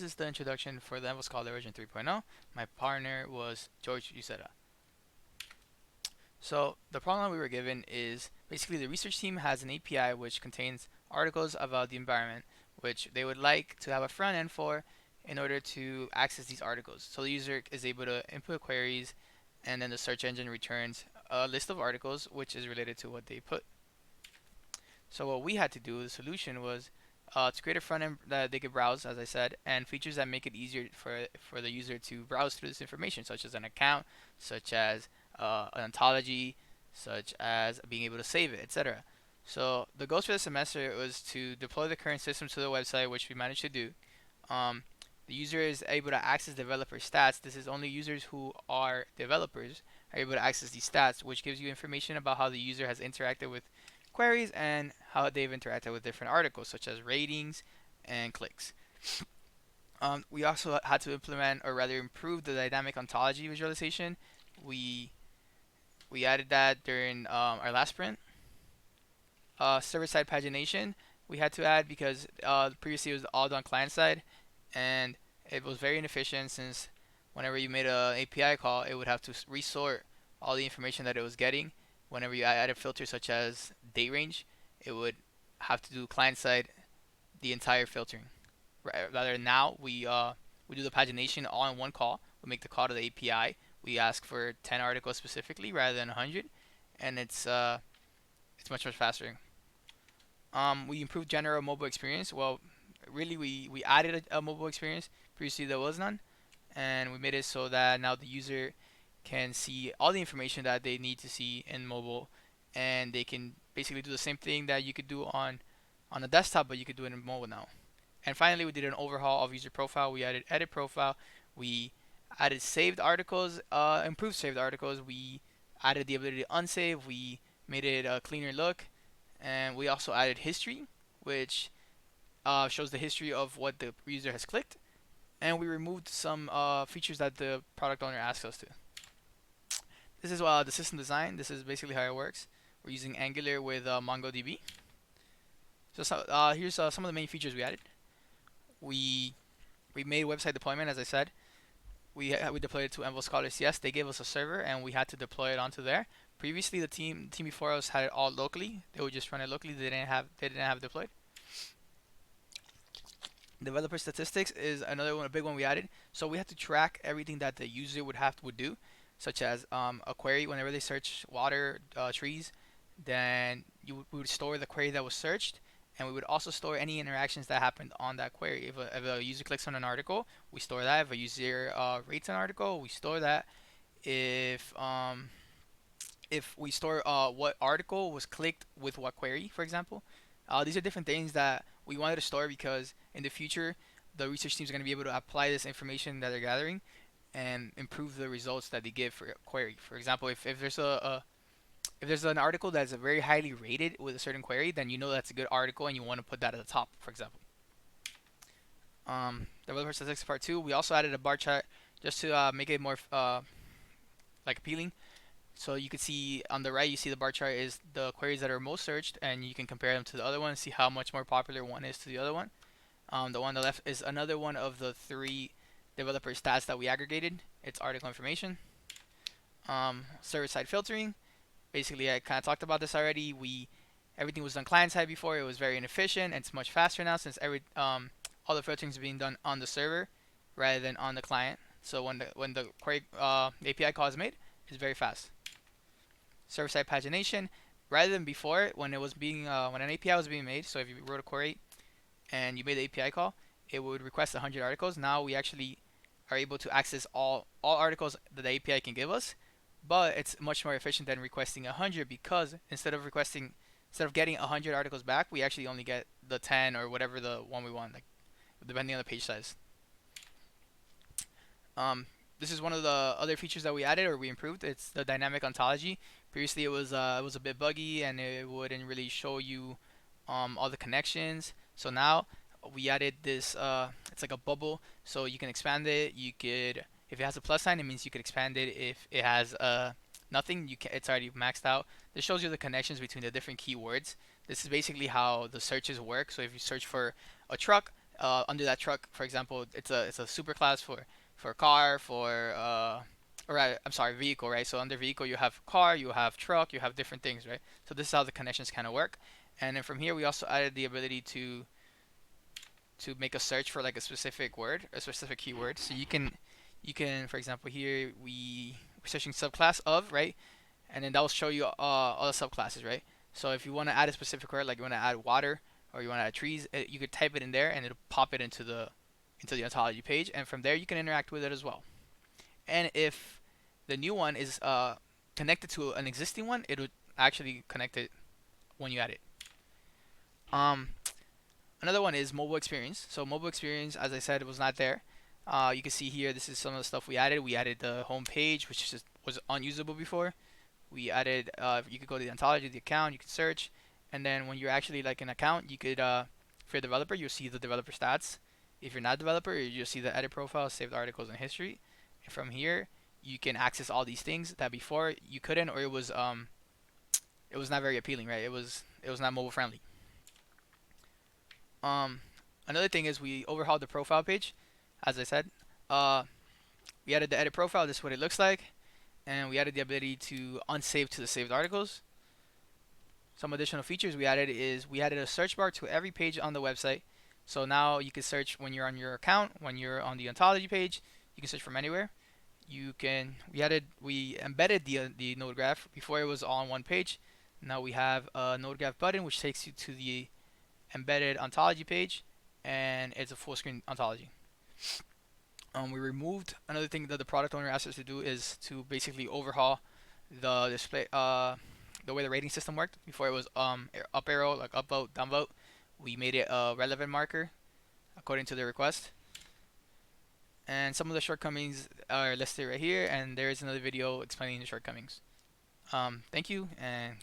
This is the introduction for the EnvoScholar version 3.0. My partner was George Uceda. So the problem we were given is basically the research team has an API which contains articles about the environment, which they would like to have a front end for in order to access these articles. So the user is able to input queries, and then the search engine returns a list of articles which is related to what they put. So what we had to do, the solution was to create a front end that they could browse, as I said, and features that make it easier for the user to browse through this information, such as an account, such as an ontology, such as being able to save it, etc. So the goals for the semester was to deploy the current system to the website, which we managed to do. Um, the user is able to access developer stats. This is only users who are developers are able to access these stats, which gives you information about how the user has interacted with queries and how they've interacted with different articles, such as ratings and clicks. We also had to implement, or rather improve, the dynamic ontology visualization. We we added that during our last sprint. Serverside pagination we had to add because previously it was all done client side, and it was very inefficient since whenever you made an API call, it would have to resort all the information that it was getting. Whenever you add a filter such as date range, it would have to do client side the entire filtering. Rather now we do the pagination all in one call. We make the call to the API. We ask for 10 articles specifically rather than 100, and it's much faster. We improved general mobile experience. Well, really we added a mobile experience. Previously there was none, and we made it so that now the user can see all the information that they need to see in mobile, and they can basically do the same thing that you could do on a desktop, but you could do it in mobile now. And finally, we did an overhaul of user profile. We added edit profile. We added saved articles, improved saved articles. We added the ability to unsave. We made it a cleaner look, and we also added history, which shows the history of what the user has clicked. And we removed some features that the product owner asked us to. This is the system design. This is basically how it works. We're using Angular with MongoDB. Here's some of the main features we added. We made website deployment, as I said. We deployed it to EnvoScholar CS. They gave us a server, and we had to deploy it onto there. Previously, the team before us had it all locally. They would just run it locally. They didn't have it deployed. Developer statistics is another one, a big one we added. So we had to track everything that the user would do, such as a query. Whenever they search water, trees, then we would store the query that was searched, and we would also store any interactions that happened on that query. If a user clicks on an article, we store that. If a user rates an article, we store that. If we store what article was clicked with what query, for example. These are different things that we wanted to store because in the future, the research teams are going to be able to apply this information that they're gathering and improve the results that they give for a query. For example, if there's if there's an article that's very highly rated with a certain query, then you know that's a good article and you want to put that at the top, for example. Developer statistics part 2, we also added a bar chart just to make it more like appealing. So you can see on the right, you see the bar chart is the queries that are most searched, and you can compare them to the other one, see how much more popular one is to the other one. The one on the left is another one of the 3 developer stats that we aggregated. It's article information. Serverside filtering. Basically, I kind of talked about this already. Everything was done client side before. It was very inefficient. It's much faster now since all the filtering is being done on the server rather than on the client. So when the query API call is made, it's very fast. Server-side pagination, rather than before when it was being when an API was being made. So if you wrote a query and you made the API call, it would request 100 articles. Now we actually are able to access all articles that the API can give us, but it's much more efficient than requesting 100 because instead of getting 100 articles back, we actually only get the 10 or whatever the one we want, like depending on the page size. This is one of the other features that we added or we improved. It's the dynamic ontology. Previously, it was a bit buggy and it wouldn't really show you all the connections. So now we added this. It's like a bubble, so you can expand it. You could, if it has a plus sign, it means you could expand it. If it has nothing, it's already maxed out. This shows you the connections between the different keywords. This is basically how the searches work. So if you search for a truck, under that truck, for example, it's a superclass for car, I'm sorry, vehicle, right? So under vehicle you have car, you have truck, you have different things, right? So this is how the connections kind of work. And then from here we also added the ability to make a search for like a specific word, a specific keyword. So you can, for example, here we're searching subclass of, right? And then that will show you all the subclasses, right? So if you want to add a specific word, like you want to add water or you want to add trees, you could type it in there and it'll pop it into the ontology page, and from there you can interact with it as well. And if the new one is connected to an existing one, it would actually connect it when you add it. Um, Another one is mobile experience. So mobile experience, as I said, it was not there. You can see here, this is some of the stuff we added. We added the home page, which was unusable before. We added, you could go to the ontology, the account, you can search, and then when you're actually like an account, you could, if you're a developer, you'll see the developer stats. If you're not a developer, you'll see the edit profile, saved articles, and history. And from here, you can access all these things that before you couldn't, or it was not very appealing, right? It was not mobile friendly. Um, Another thing is we overhauled the profile page, as I said. Uh, we added the edit profile. This is what it looks like, and we added the ability to unsave to the saved articles. Some additional features we added is we added a search bar to every page on the website. So now you can search when you're on your account, when you're on the ontology page, you can search from anywhere. We embedded the node graph. Before it was all on one page. Now we have a node graph button which takes you to the embedded ontology page, and it's a full screen ontology. We removed another thing that the product owner asked us to do is to basically overhaul the display, the way the rating system worked. Before it was up arrow, like upvote, downvote. We made it a relevant marker according to the request. And some of the shortcomings are listed right here, and there is another video explaining the shortcomings. Thank you, and